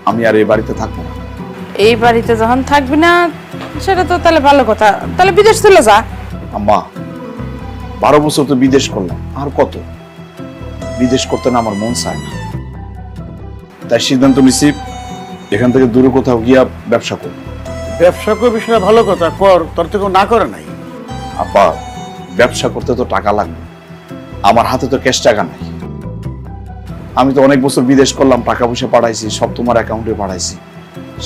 আমি আর এই বাড়িতে থাকবো না। এই বাড়িতে যখন থাকবি না সেটা তো তাহলে ভালো কথা, তাহলে বিদেশ চলে যা। আম্মা 12 বছর তো বিদেশ করলাম, আর কত? বিদেশ করতে না আমার মন চায় না, তাই সিদ্ধান্ত নিছি এখান থেকে দূরে কোথাও গিয়া ব্যবসা করব। ব্যবসা করবি সেটা ভালো কথা, কর, তোর তো কেউ না করে নাই। আব্বা ব্যবসা করতে তো টাকা লাগবে, আমার হাতে তো ক্যাশ টাকা নাই। আমি তো অনেক বছর বিদেশ করলাম, টাকা পয়সা পাঠাইছি, সব তোমার অ্যাকাউন্টে পাঠাইছি,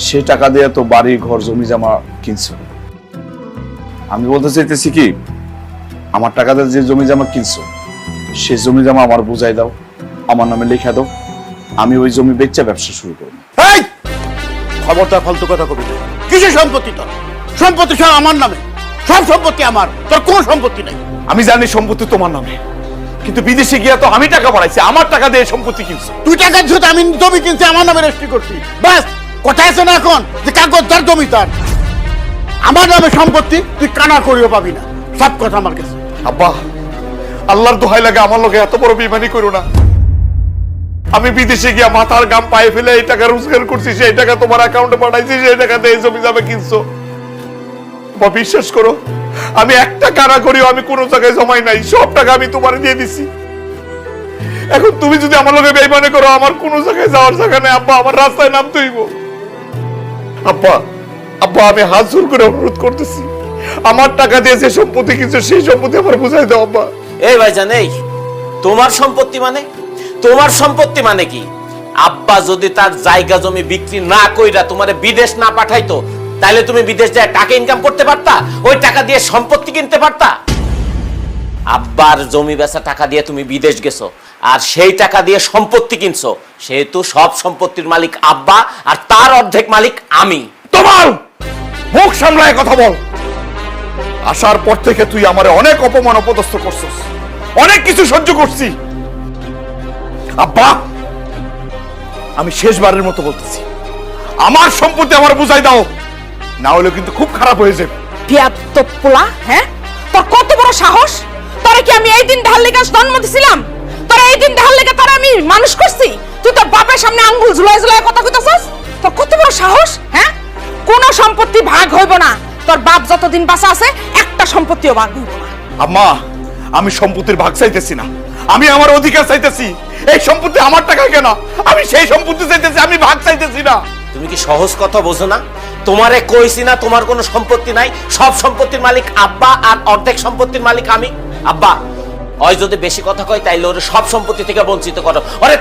সে টাকা দিয়ে তো বাড়ি ঘর জমি জমা কিনছো। আমি বলতে চাইতেছি কি, আমার টাকা দিয়ে যে জমি জমা কিনছো সেই জমি জমা আমার বুঝাই দাও, আমার নামে লিখে দাও, আমি ওই জমি বেচে ব্যবসা শুরু করবো। এই খবরদার ফালতু কথা কবি না। কিসের সম্পত্তি তোর? সম্পত্তি সব আমার নামে, সব সম্পত্তি আমার, তোর কোনো সম্পত্তি নাই। আমি জানি সম্পত্তি তোমার নামে, কিন্তু বিদেশে গিয়া তো আমি টাকা পাঠাইছি, আমার টাকা দিয়ে সম্পত্তি কিনছো। তুই টাকা দিচ্ছ, আমি জমি কিনছি, আমার নামে রেজিস্ট্রি করছি, বাস। কোথায় আছে না এখন যে কাগজ তার জমি তার, আমার নামে সম্পত্তি, তুই কানা করিও পাবি না, সব কথা আমার কাছে। আব্বা আল্লাহর দোহাই লাগে আমার লগে এত বড় বেইমানি করো না। আমি বিদেশে গিয়া মাথার গাম পায়ে ফেলে এই টাকা রোজগার করছি, সেই টাকা তোমার অ্যাকাউন্টে পাঠাইছি, সেই টাকা দিয়ে জমি জমা কিনছো। বা বিশ্বাস করো, আমি একটা কানা করিও আমি কোনো জায়গায় জমাই নাই, সব টাকা আমি তোমার দিয়ে দিছি। এখন তুমি যদি আমার লগে বেইমানি করো, আমার কোনো জায়গায় যাওয়ার জায়গা নেই। আব্বা আমার রাস্তায় নামতে হইব। আব্বা আব্বা আমি হাত জোর করে অনুরোধ করতেছি, আমার টাকা দিয়ে যে সম্পত্তি কিনছো সেই সম্পত্তি আমার বুঝাই দাও আব্বা। এই ভাইজান, এই তোমার সম্পত্তি মানে? তোমার সম্পত্তি মানে কি? আব্বা যদি তার জায়গা জমি বিক্রি না কইরা তোমারে বিদেশ না পাঠাইতো, তাহলে তুমি বিদেশ যায় টাকা ইনকাম করতে পারতা, ওই টাকা দিয়ে সম্পত্তি কিনতে পারতা। আব্বার জমি বেচা টাকা দিয়ে তুমি বিদেশ গেছো, আর সেই টাকা দিয়ে সম্পত্তি কিনছো, সেহেতু সব সম্পত্তির মালিক আব্বা, আর তার অর্ধেক মালিক আমি। তোমার মুখ সামলায় কথা বল। আসার পর থেকে তুই আমারে অনেক অপমান অপদস্থ করছিস, অনেক কিছু সহ্য করছি। আব্বা আমি শেষবারের মতো বলতেছি, আমার সম্পত্তি আমার বুঝাই দাও, না হলে কিন্তু খুব খারাপ হয়ে যাবে। বিয়াদব পোলা, হ্যাঁ? তোর কত বড় সাহস! তোরে কি আমি এই দিন ঢাল লেগে জন্ম দিছিলাম? তোরে এই দিন ঢাল লেগে তোরে আমি মানুষ করছি? তুই তোর বাপের সামনে আঙ্গুল ঝুলাই ঝুলাই কথা কইতাছস? তোর কত বড় সাহস, হ্যাঁ? কোনো সম্পত্তি ভাগ হইব না, তোর বাপ যতদিন বাঁচা আছে একটা সম্পত্তিও ভাগ হইব না। আম্মা আমি সম্পত্তির ভাগ চাইতেছি না, আমি আমার অধিকার চাইতেছি। এই সম্পত্তি আমার টাকা কেন, আমি সেই সম্পত্তি চাইতেছি, আমি ভাগ চাইতেছি না। তুমি কি সহজ কথা বোঝো না? তোমারে কইছি না তোমার কোনো সম্পত্তি নাই, সব সম্পত্তির মালিক আব্বা, আর অর্ধেক সম্পত্তির মালিক আমি। আব্বা ওই যদি বেশি কথা কয় তাইলে ওরে সব সম্পত্তি থেকে বঞ্চিত করো, ওরে